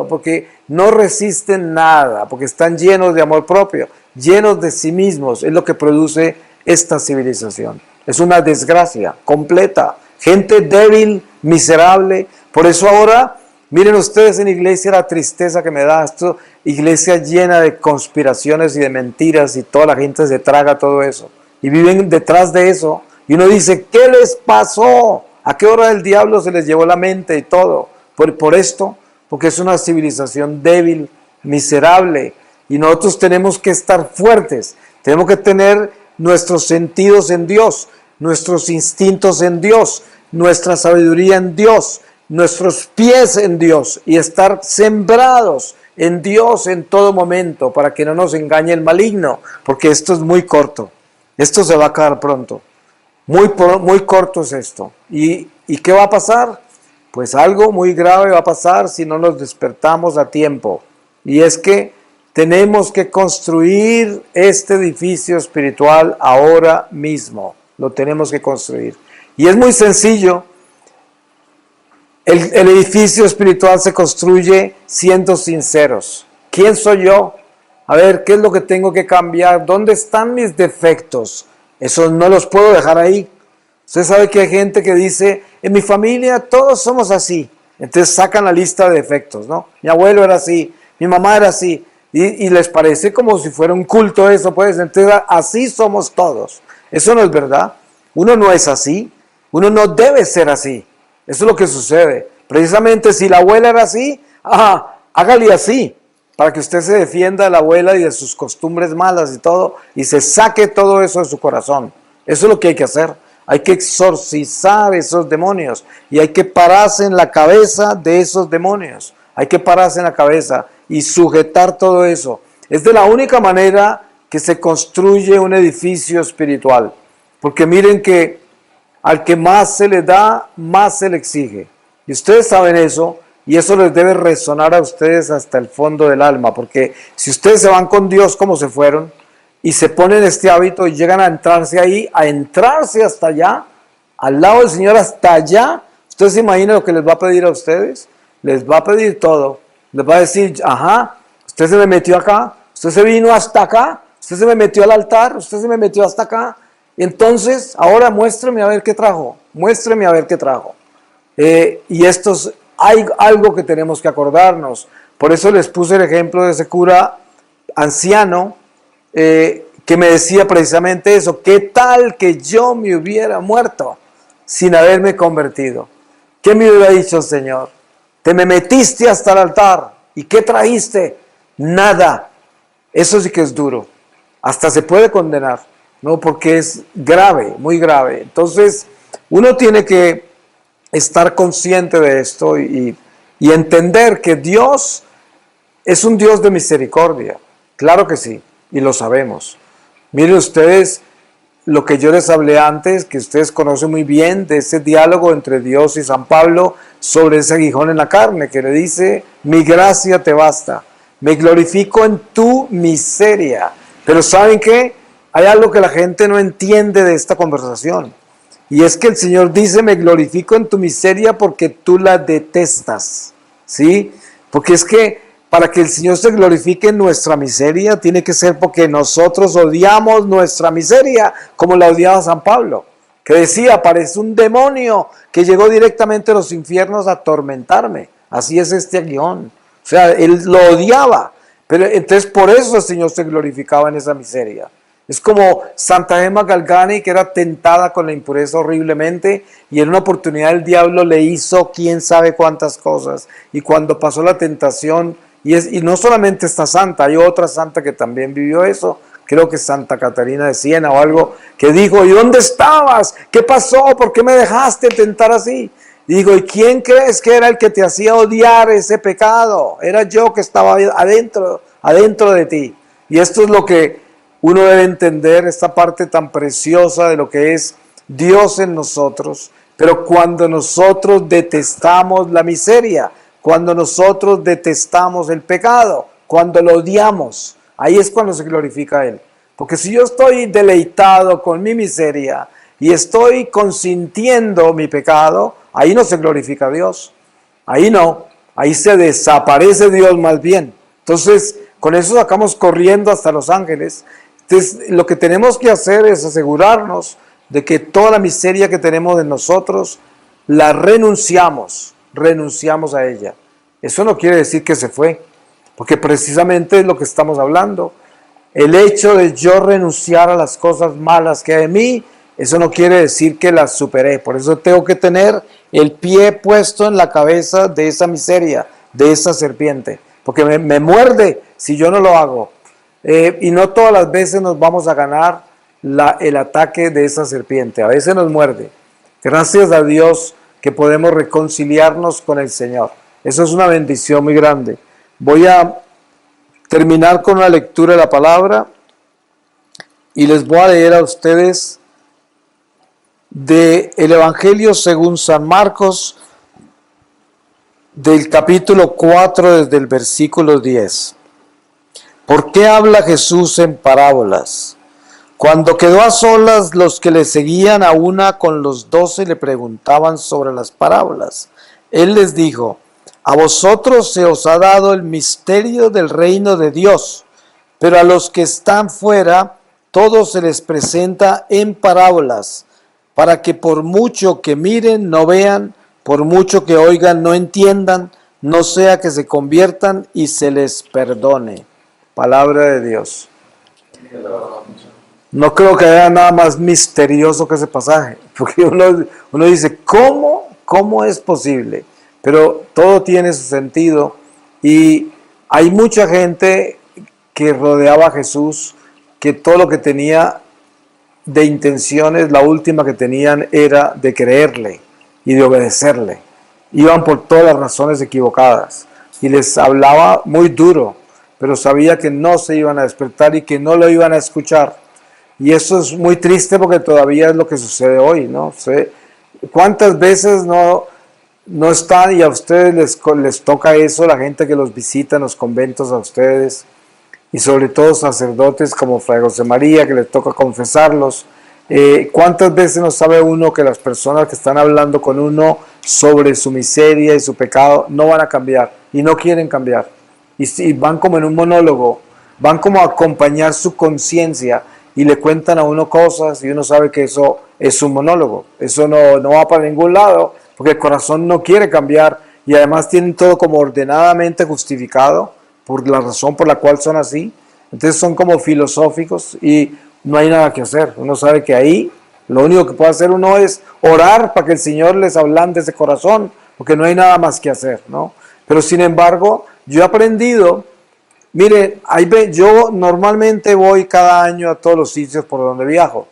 porque no resisten nada, porque están llenos de amor propio, llenos de sí mismos, es lo que produce esta civilización. Es una desgracia completa, gente débil, miserable. Por eso ahora, miren ustedes en iglesia la tristeza que me da esto, iglesia llena de conspiraciones y de mentiras, y toda la gente se traga todo eso y viven detrás de eso, y uno dice, ¿qué les pasó? ¿A qué hora del diablo se les llevó la mente y todo? Por esto, porque es una civilización débil, miserable, y nosotros tenemos que estar fuertes, tenemos que tener nuestros sentidos en Dios, nuestros instintos en Dios, nuestra sabiduría en Dios, nuestros pies en Dios, y estar sembrados en Dios en todo momento, para que no nos engañe el maligno, porque esto es muy corto, esto se va a acabar pronto, muy corto es esto. ¿Y qué va a pasar? Pues algo muy grave va a pasar si no nos despertamos a tiempo, y es que Tenemos que construir este edificio espiritual ahora mismo. Lo tenemos que construir. Y es muy sencillo. El edificio espiritual se construye siendo sinceros. ¿Quién soy yo? A ver, ¿qué es lo que tengo que cambiar? ¿Dónde están mis defectos? Eso no los puedo dejar ahí. Usted sabe que hay gente que dice, en mi familia todos somos así. Entonces sacan la lista de defectos, ¿no? Mi abuelo era así, mi mamá era así. Y les parece como si fuera un culto eso, pues. Entonces así somos todos. Eso no es verdad. Uno no es así. Uno no debe ser así. Eso es lo que sucede. Precisamente si la abuela era así, hágale así, para que usted se defienda de la abuela y de sus costumbres malas y todo, y se saque todo eso de su corazón. Eso es lo que hay que hacer. Hay que exorcizar esos demonios y hay que pararse en la cabeza de esos demonios. Hay que pararse en la cabeza y sujetar todo eso. Es de la única manera que se construye un edificio espiritual. Porque miren que al que más se le da, más se le exige. Y ustedes saben eso, y eso les debe resonar a ustedes hasta el fondo del alma. Porque si ustedes se van con Dios como se fueron, y se ponen este hábito y llegan a entrarse ahí, a entrarse hasta allá, al lado del Señor hasta allá, ¿ustedes se imaginan lo que les va a pedir a ustedes? Les va a pedir todo. Les va a decir, usted se me metió acá, usted se vino hasta acá, usted se me metió al altar, usted se me metió hasta acá. Y entonces, ahora muéstreme a ver qué trajo, muéstreme a ver qué trajo. Y hay algo que tenemos que acordarnos. Por eso les puse el ejemplo de ese cura anciano, que me decía precisamente eso. ¿Qué tal que yo me hubiera muerto sin haberme convertido? ¿Qué me hubiera dicho el Señor? Te me metiste hasta el altar. ¿Y qué trajiste? Nada. Eso sí que es duro. Hasta se puede condenar, ¿no? Porque es grave, muy grave. Entonces, uno tiene que estar consciente de esto y entender que Dios es un Dios de misericordia. Claro que sí. Y lo sabemos. Miren ustedes lo que yo les hablé antes, que ustedes conocen muy bien, de ese diálogo entre Dios y San Pablo sobre ese aguijón en la carne, que le dice, mi gracia te basta, me glorifico en tu miseria. Pero ¿saben qué? Hay algo que la gente no entiende de esta conversación. Y es que el Señor dice, me glorifico en tu miseria porque tú la detestas. ¿Sí? Porque es que para que el Señor se glorifique en nuestra miseria, tiene que ser porque nosotros odiamos nuestra miseria, como la odiaba San Pablo, que decía, parece un demonio que llegó directamente a los infiernos a atormentarme. Así es este aguijón. O sea, él lo odiaba, pero entonces por eso el Señor se glorificaba en esa miseria. Es como Santa Gemma Galgani, que era tentada con la impureza horriblemente, y en una oportunidad el diablo le hizo quién sabe cuántas cosas, y cuando pasó la tentación, y no solamente esta santa, hay otra santa que también vivió eso, creo que Santa Catarina de Siena o algo, que dijo, ¿y dónde estabas? ¿Qué pasó? ¿Por qué me dejaste tentar así? Y digo, ¿y quién crees que era el que te hacía odiar ese pecado? Era yo que estaba adentro de ti. Y esto es lo que uno debe entender, esta parte tan preciosa de lo que es Dios en nosotros. Pero cuando nosotros detestamos la miseria, cuando nosotros detestamos el pecado, cuando lo odiamos, ahí es cuando se glorifica a Él. Porque si yo estoy deleitado con mi miseria y estoy consintiendo mi pecado, ahí no se glorifica a Dios. Ahí no, ahí se desaparece Dios más bien. Entonces, con eso sacamos corriendo hasta los ángeles. Entonces, lo que tenemos que hacer es asegurarnos de que toda la miseria que tenemos en nosotros, la renunciamos a ella. Eso no quiere decir que se fue, porque precisamente es lo que estamos hablando. El hecho de yo renunciar a las cosas malas que hay en mí, eso no quiere decir que las superé. Por eso tengo que tener el pie puesto en la cabeza de esa miseria, de esa serpiente, porque me muerde si yo no lo hago. Y no todas las veces nos vamos a ganar el ataque de esa serpiente, a veces nos muerde. Gracias a Dios que podemos reconciliarnos con el Señor. Eso es una bendición muy grande. Voy a terminar con una lectura de la palabra y les voy a leer a ustedes del Evangelio según San Marcos, del capítulo 4 desde el versículo 10. ¿Por qué habla Jesús en parábolas? Cuando quedó a solas, los que le seguían a una con los 12 le preguntaban sobre las parábolas. Él les dijo: a vosotros se os ha dado el misterio del reino de Dios, pero a los que están fuera, todo se les presenta en parábolas, para que por mucho que miren no vean, por mucho que oigan no entiendan, no sea que se conviertan y se les perdone. Palabra de Dios. No creo que haya nada más misterioso que ese pasaje, porque uno dice, ¿cómo es posible? Pero todo tiene su sentido y hay mucha gente que rodeaba a Jesús, que todo lo que tenía de intenciones, la última que tenían era de creerle y de obedecerle. Iban por todas las razones equivocadas y les hablaba muy duro, pero sabía que no se iban a despertar y que no lo iban a escuchar. Y eso es muy triste porque todavía es lo que sucede hoy, ¿no? ¿Cuántas veces no están y a ustedes les toca eso, la gente que los visita en los conventos a ustedes, y sobre todo sacerdotes como Fray José María, que les toca confesarlos? ¿Cuántas veces no sabe uno que las personas que están hablando con uno sobre su miseria y su pecado no van a cambiar y no quieren cambiar? Y van como en un monólogo, van como a acompañar su conciencia y le cuentan a uno cosas y uno sabe que eso es un monólogo, eso no va para ningún lado, porque el corazón no quiere cambiar y además tienen todo como ordenadamente justificado por la razón por la cual son así. Entonces son como filosóficos y no hay nada que hacer. Uno sabe que ahí lo único que puede hacer uno es orar para que el Señor les ablande ese corazón, porque no hay nada más que hacer, ¿no? Pero sin embargo, yo he aprendido, mire, yo normalmente voy cada año a todos los sitios por donde viajo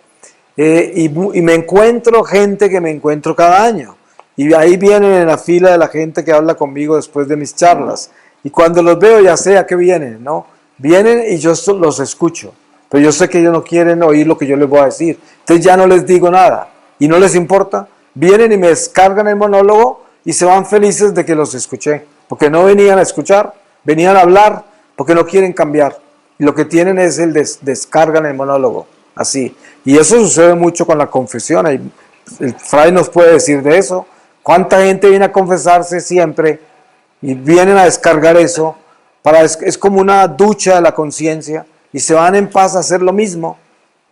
y me encuentro gente que me encuentro cada año. Y ahí vienen en la fila de la gente que habla conmigo después de mis charlas. Y cuando los veo ya sé a qué vienen, ¿no? Vienen y yo los escucho. Pero yo sé que ellos no quieren oír lo que yo les voy a decir. Entonces ya no les digo nada. Y no les importa. Vienen y me descargan el monólogo y se van felices de que los escuché. Porque no venían a escuchar, venían a hablar, porque no quieren cambiar. Y lo que tienen es descargan el monólogo. Así. Y eso sucede mucho con la confesión. El fray nos puede decir de eso. ¿Cuánta gente viene a confesarse siempre y vienen a descargar eso? Es como una ducha de la conciencia y se van en paz a hacer lo mismo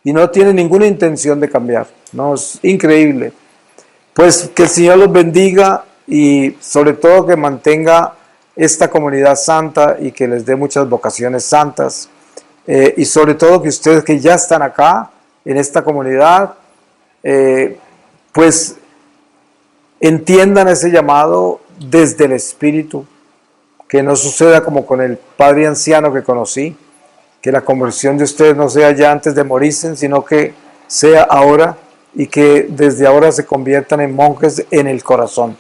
y no tienen ninguna intención de cambiar. No, es increíble. Pues que el Señor los bendiga y sobre todo que mantenga esta comunidad santa y que les dé muchas vocaciones santas. Y sobre todo que ustedes que ya están acá en esta comunidad, pues entiendan ese llamado desde el Espíritu, que no suceda como con el padre anciano que conocí, que la conversión de ustedes no sea ya antes de morirse, sino que sea ahora y que desde ahora se conviertan en monjes en el corazón.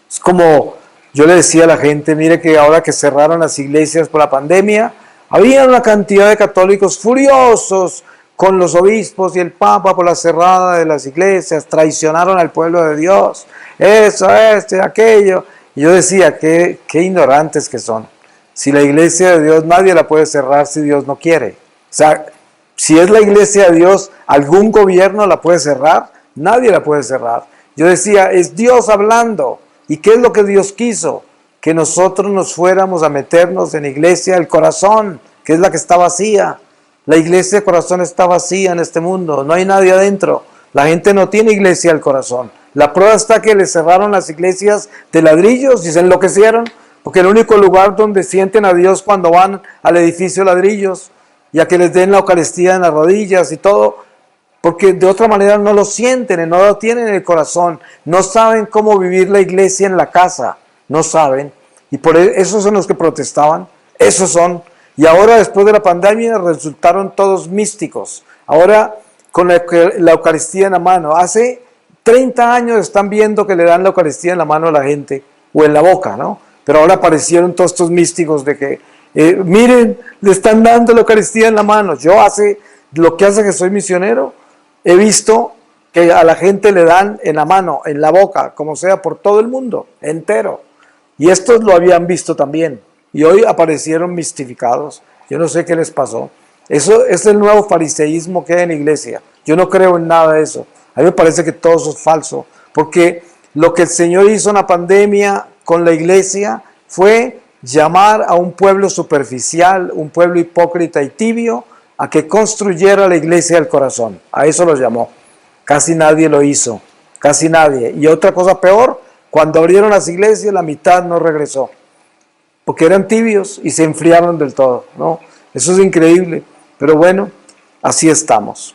Es como yo le decía a la gente, mire que ahora que cerraron las iglesias por la pandemia, había una cantidad de católicos furiosos con los obispos y el papa por la cerrada de las iglesias, traicionaron al pueblo de Dios, eso, aquello. Y yo decía, qué ignorantes que son. Si la iglesia de Dios nadie la puede cerrar si Dios no quiere. O sea, si es la iglesia de Dios, algún gobierno la puede cerrar, nadie la puede cerrar. Yo decía, es Dios hablando. ¿Y qué es lo que Dios quiso? Que nosotros nos fuéramos a meternos en la iglesia del corazón, que es la que está vacía. La iglesia del corazón está vacía en este mundo, no hay nadie adentro. La gente no tiene iglesia del corazón. La prueba está que le cerraron las iglesias de ladrillos y se enloquecieron, porque el único lugar donde sienten a Dios cuando van al edificio de ladrillos y a que les den la Eucaristía en las rodillas y todo, porque de otra manera no lo sienten, no lo tienen en el corazón, no saben cómo vivir la iglesia en la casa, no saben, y por eso son los que protestaban, esos son, y ahora después de la pandemia resultaron todos místicos, ahora con la Eucaristía en la mano, hace 30 años están viendo que le dan la Eucaristía en la mano a la gente, o en la boca, ¿no? Pero ahora aparecieron todos estos místicos de que, miren, le están dando la Eucaristía en la mano. Yo lo que hace que soy misionero, he visto que a la gente le dan en la mano, en la boca, como sea, por todo el mundo, entero. Y estos lo habían visto también. Y hoy aparecieron mistificados. Yo no sé qué les pasó. Eso es el nuevo fariseísmo que hay en la iglesia. Yo no creo en nada de eso. A mí me parece que todo eso es falso, porque lo que el Señor hizo en la pandemia con la iglesia fue llamar a un pueblo superficial, un pueblo hipócrita y tibio, a que construyera la iglesia del corazón. A eso lo llamó. Casi nadie lo hizo, casi nadie. Y otra cosa peor, cuando abrieron las iglesias, la mitad no regresó, porque eran tibios y se enfriaron del todo, ¿no? Eso es increíble, pero bueno, así estamos.